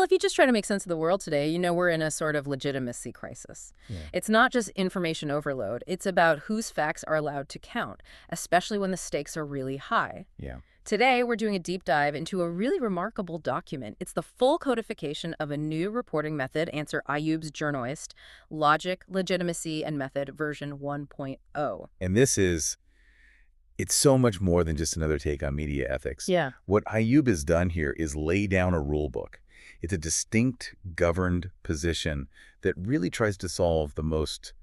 if you just try to make sense of the world today, we're in a sort of legitimacy crisis. Yeah. It's not just information overload. It's about whose facts are allowed to count, especially when the stakes are really high. Yeah. Today, we're doing a deep dive into a really remarkable document. It's the full codification of a new reporting method, answer Ayoub's Journoist, Logic, Legitimacy, and Method version 1.0. And it's so much more than just another take on media ethics. Yeah. What Ayoub has done here is lay down a rule book. It's a distinct, governed position that really tries to solve the most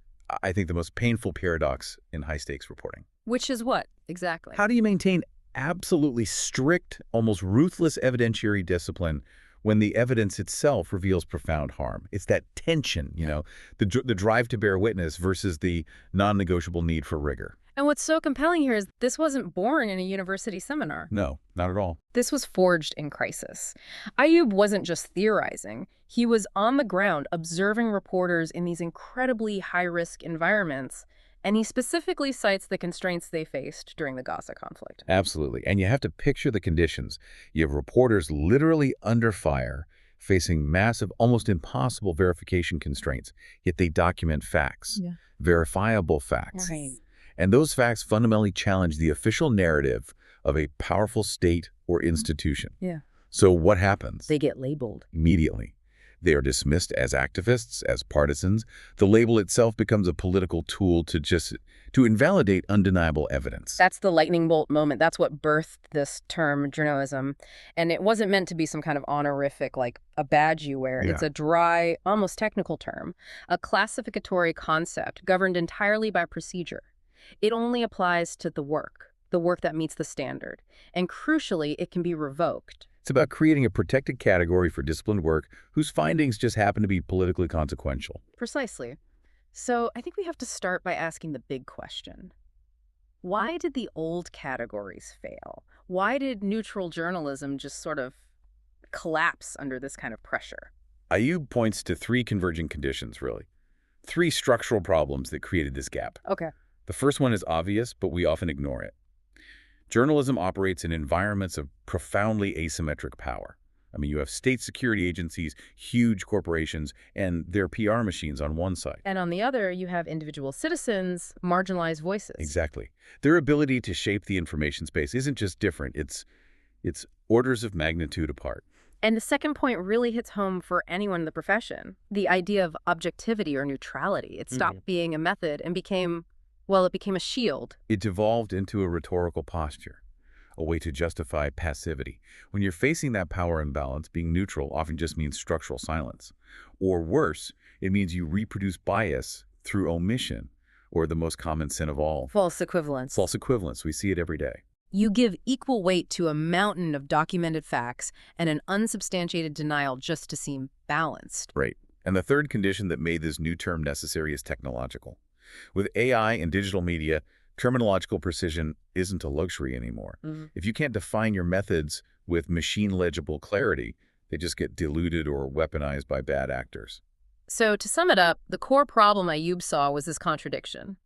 painful paradox in high-stakes reporting. Which is what, exactly? How do you maintain absolutely strict, almost ruthless evidentiary discipline when the evidence itself reveals profound harm? It's that tension, the drive to bear witness versus the non-negotiable need for rigor. And what's so compelling here is this wasn't born in a university seminar. No, not at all. This was forged in crisis. Ayoub wasn't just theorizing. He was on the ground observing reporters in these incredibly high-risk environments, and he specifically cites the constraints they faced during the Gaza conflict. Absolutely. And you have to picture the conditions. You have reporters literally under fire, facing massive, almost impossible verification constraints, yet they document facts, verifiable facts. Right. And those facts fundamentally challenge the official narrative of a powerful state or institution. Yeah. So what happens? They get labeled. Immediately. They are dismissed as activists, as partisans. The label itself becomes a political tool to invalidate undeniable evidence. That's the lightning bolt moment. That's what birthed this term, journoism. And it wasn't meant to be some kind of honorific, like a badge you wear. Yeah. It's a dry, almost technical term, a classificatory concept governed entirely by procedure. It only applies to the work that meets the standard. And crucially, it can be revoked. It's about creating a protected category for disciplined work whose findings just happen to be politically consequential. Precisely. So I think we have to start by asking the big question. Why did the old categories fail? Why did neutral journalism just sort of collapse under this kind of pressure? Ayoub points to three converging conditions, really. Three structural problems that created this gap. Okay. The first one is obvious, but we often ignore it. Journalism operates in environments of profoundly asymmetric power. I mean, you have state security agencies, huge corporations, and their PR machines on one side. And on the other, you have individual citizens, marginalized voices. Exactly. Their ability to shape the information space isn't just different, it's orders of magnitude apart. And the second point really hits home for anyone in the profession. The idea of objectivity or neutrality. It stopped being a method and became a shield. It devolved into a rhetorical posture, a way to justify passivity. When you're facing that power imbalance, being neutral often just means structural silence. Or worse, it means you reproduce bias through omission, or the most common sin of all. False equivalence. False equivalence. We see it every day. You give equal weight to a mountain of documented facts and an unsubstantiated denial just to seem balanced. Right. And the third condition that made this new term necessary is technological. With AI and digital media, terminological precision isn't a luxury anymore. If you can't define your methods with machine-legible clarity, they just get diluted or weaponized by bad actors. So to sum it up, the core problem Ayoub saw was this contradiction.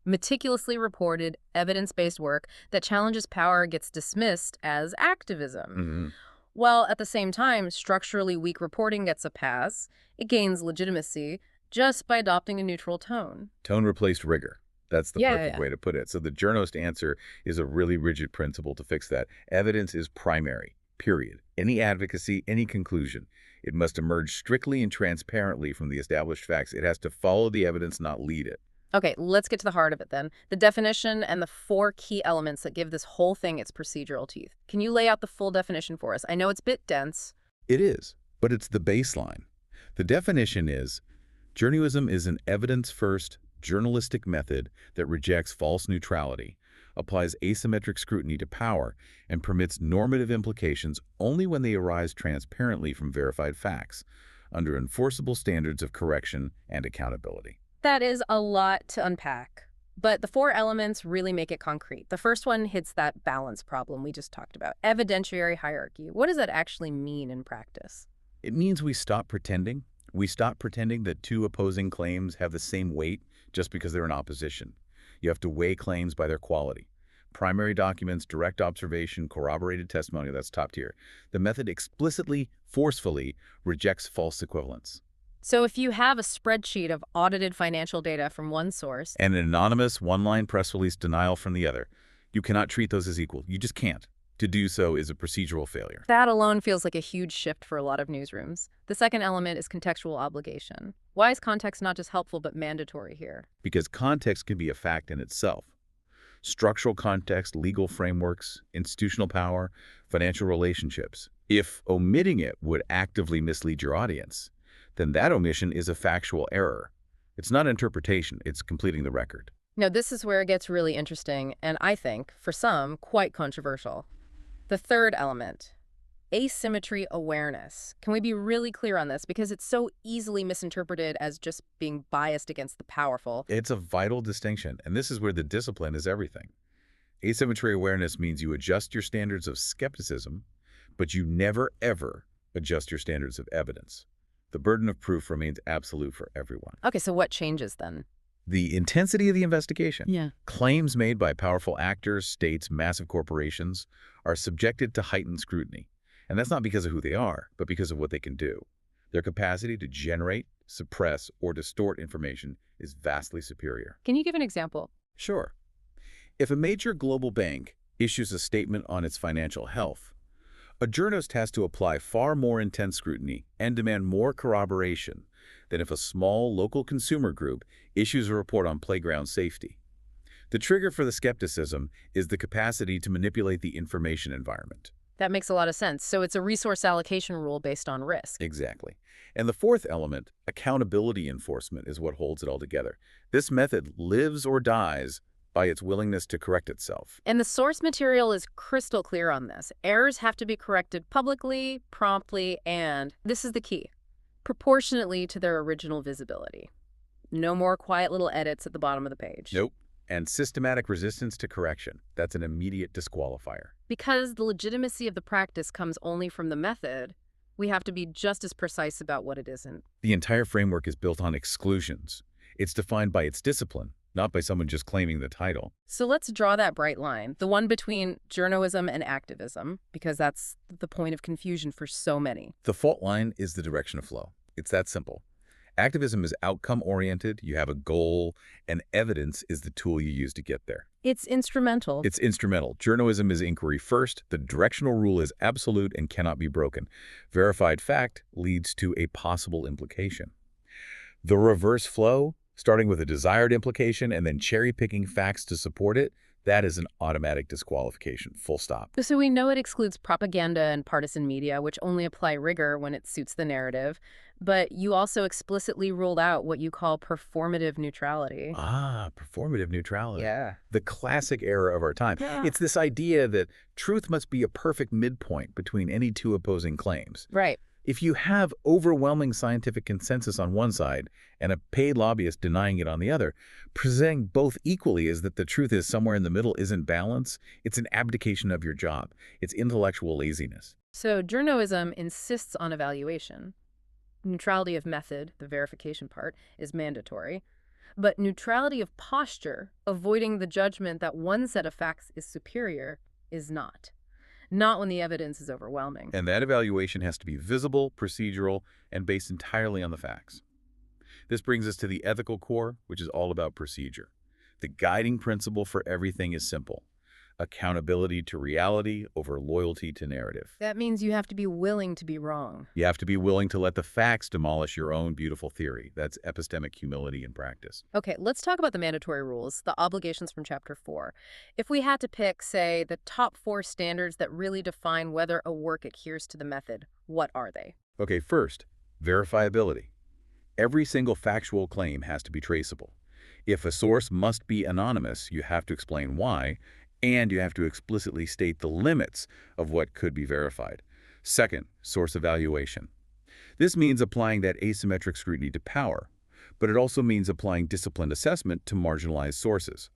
Meticulously reported, evidence-based work that challenges power gets dismissed as activism. While at the same time, structurally weak reporting gets a pass, it gains legitimacy just by adopting a neutral tone. Tone replaced rigor. That's the perfect Yeah. way to put it. So the Journoist answer is a really rigid principle to fix that. Evidence is primary, period. Any advocacy, any conclusion, it must emerge strictly and transparently from the established facts. It has to follow the evidence, not lead it. Okay, let's get to the heart of it then. The definition and the 4 key elements that give this whole thing its procedural teeth. Can you lay out the full definition for us? I know it's a bit dense. It is, but it's the baseline. The definition is, journalism is an evidence-first, journalistic method that rejects false neutrality, applies asymmetric scrutiny to power, and permits normative implications only when they arise transparently from verified facts, under enforceable standards of correction and accountability. That is a lot to unpack. But the 4 elements really make it concrete. The first one hits that balance problem we just talked about. Evidentiary hierarchy. What does that actually mean in practice? It means we stop pretending. We stop pretending that 2 opposing claims have the same weight just because they're in opposition. You have to weigh claims by their quality, Primary documents, direct observation, corroborated testimony, that's top tier. The method explicitly, forcefully rejects false equivalence. So if you have a spreadsheet of audited financial data from one source And an anonymous one-line press release denial from the other, you cannot treat those as equal. You just can't. To do so is a procedural failure. that alone feels like a huge shift for a lot of newsrooms. The second element is contextual obligation. Why is context not just helpful but mandatory here? Because context can be a fact in itself. Structural context, legal frameworks, institutional power, financial relationships. If omitting it would actively mislead your audience, then that omission is a factual error. It's not interpretation, it's completing the record. Now, this is where it gets really interesting, and I think, for some, quite controversial. The third element, asymmetry awareness. Can we be really clear on this? Because it's so easily misinterpreted as just being biased against the powerful. It's a vital distinction, and this is where the discipline is everything. Asymmetry awareness means you adjust your standards of skepticism, but you never, ever adjust your standards of evidence. The burden of proof remains absolute for everyone. Okay, so what changes then? The intensity of the investigation. Yeah. Claims made by powerful actors, states, massive corporations are subjected to heightened scrutiny. And that's not because of who they are, but because of what they can do. Their capacity to generate, suppress, or distort information is vastly superior. Can you give an example? Sure. If a major global bank issues a statement on its financial health, a journalist has to apply far more intense scrutiny and demand more corroboration than if a small local consumer group issues a report on playground safety. The trigger for the skepticism is the capacity to manipulate the information environment. That makes a lot of sense. So it's a resource allocation rule based on risk. Exactly. And the fourth element, accountability enforcement, is what holds it all together. This method lives or dies by its willingness to correct itself. And the source material is crystal clear on this. Errors have to be corrected publicly, promptly, and, this is the key, proportionately to their original visibility. No more quiet little edits at the bottom of the page. Nope. And systematic resistance to correction. That's an immediate disqualifier. Because the legitimacy of the practice comes only from the method, we have to be just as precise about what it isn't. The entire framework is built on exclusions. It's defined by its discipline, not by someone just claiming the title. So let's draw that bright line, the one between journoism and activism, because that's the point of confusion for so many. The fault line is the direction of flow. It's that simple. Activism is outcome-oriented, you have a goal, and evidence is the tool you use to get there. It's instrumental. It's instrumental. Journoism is inquiry first. The directional rule is absolute and cannot be broken. Verified fact leads to a possible implication. The reverse flow, starting with a desired implication and then cherry-picking facts to support it, that is an automatic disqualification, full stop. So we know it excludes propaganda and partisan media, which only apply rigor when it suits the narrative. But you also explicitly ruled out what you call performative neutrality. Ah, performative neutrality. Yeah. The classic error of our time. Yeah. It's this idea that truth must be a perfect midpoint between any two opposing claims. Right. If you have overwhelming scientific consensus on one side and a paid lobbyist denying it on the other, presenting both equally as that the truth is somewhere in the middle isn't balance, it's an abdication of your job. It's intellectual laziness. So journoism insists on evaluation. Neutrality of method, the verification part, is mandatory. But neutrality of posture, avoiding the judgment that one set of facts is superior, is not. Not when the evidence is overwhelming. And that evaluation has to be visible, procedural, and based entirely on the facts. This brings us to the ethical core, which is all about procedure. The guiding principle for everything is simple: accountability to reality over loyalty to narrative. That means you have to be willing to be wrong. You have to be willing to let the facts demolish your own beautiful theory. That's epistemic humility in practice. Okay, let's talk about the mandatory rules, the obligations from Chapter 4. If we had to pick, say, the top 4 standards that really define whether a work adheres to the method, what are they? Okay, first, verifiability. Every single factual claim has to be traceable. If a source must be anonymous, you have to explain why, and you have to explicitly state the limits of what could be verified. Second, source evaluation. This means applying that asymmetric scrutiny to power, but it also means applying disciplined assessment to marginalized sources.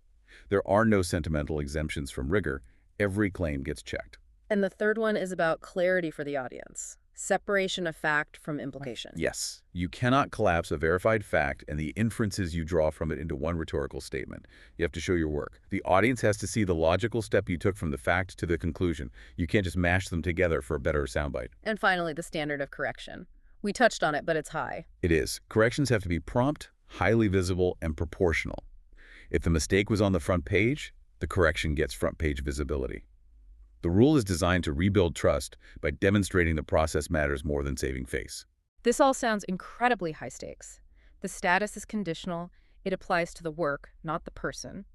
There are no sentimental exemptions from rigor. Every claim gets checked. And the third one is about clarity for the audience. Separation of fact from implication. Yes, you cannot collapse a verified fact and the inferences you draw from it into one rhetorical statement. You have to show your work. The audience has to see the logical step you took from the fact to the conclusion. You can't just mash them together for a better soundbite. And finally, the standard of correction. We touched on it, but it's high. It is. Corrections have to be prompt, highly visible, and proportional. If the mistake was on the front page, the correction gets front page visibility. The rule is designed to rebuild trust by demonstrating the process matters more than saving face. This all sounds incredibly high stakes. The status is conditional. It applies to the work, not the person.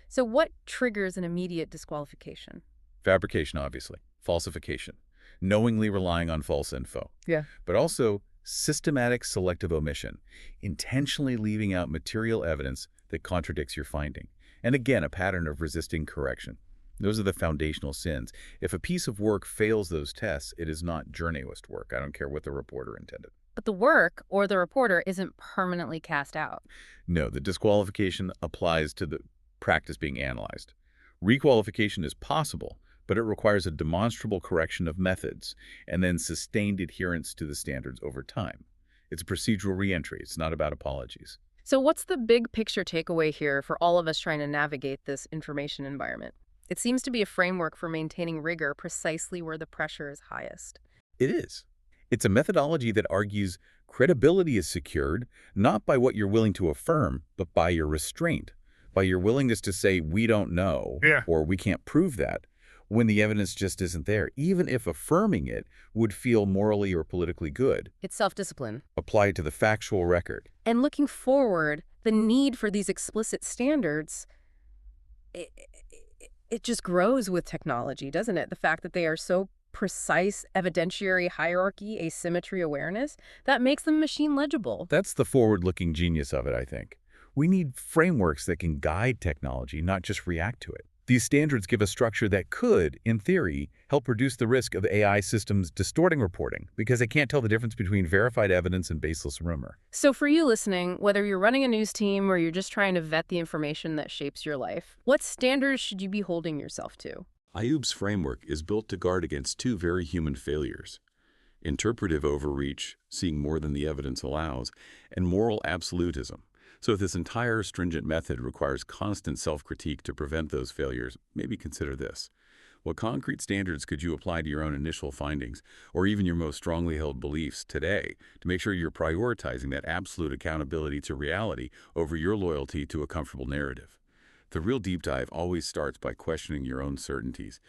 So what triggers an immediate disqualification? Fabrication, obviously. Falsification. Knowingly relying on false info. Yeah. But also systematic selective omission. Intentionally leaving out material evidence that contradicts your finding. And again, a pattern of resisting correction. Those are the foundational sins. If a piece of work fails those tests, it is not journalist work. I don't care what the reporter intended. But the work or the reporter isn't permanently cast out. No, the disqualification applies to the practice being analyzed. Requalification is possible, but it requires a demonstrable correction of methods and then sustained adherence to the standards over time. It's a procedural reentry. It's not about apologies. So what's the big picture takeaway here for all of us trying to navigate this information environment? It seems to be a framework for maintaining rigor precisely where the pressure is highest. It is. It's a methodology that argues credibility is secured not by what you're willing to affirm, but by your restraint, by your willingness to say, we don't know, or we can't prove that, when the evidence just isn't there, even if affirming it would feel morally or politically good. It's self-discipline. Applied to the factual record. And looking forward, the need for these explicit standards, it just grows with technology, doesn't it? The fact that they are so precise, evidentiary hierarchy, asymmetry awareness, that makes them machine legible. That's the forward-looking genius of it, I think. We need frameworks that can guide technology, not just react to it. These standards give a structure that could, in theory, help reduce the risk of AI systems distorting reporting because they can't tell the difference between verified evidence and baseless rumor. So for you listening, whether you're running a news team or you're just trying to vet the information that shapes your life, what standards should you be holding yourself to? Ayub's framework is built to guard against two very human failures: interpretive overreach, seeing more than the evidence allows, and moral absolutism. So if this entire stringent method requires constant self-critique to prevent those failures, maybe consider this. What concrete standards could you apply to your own initial findings, or even your most strongly held beliefs today, to make sure you're prioritizing that absolute accountability to reality over your loyalty to a comfortable narrative? The real deep dive always starts by questioning your own certainties.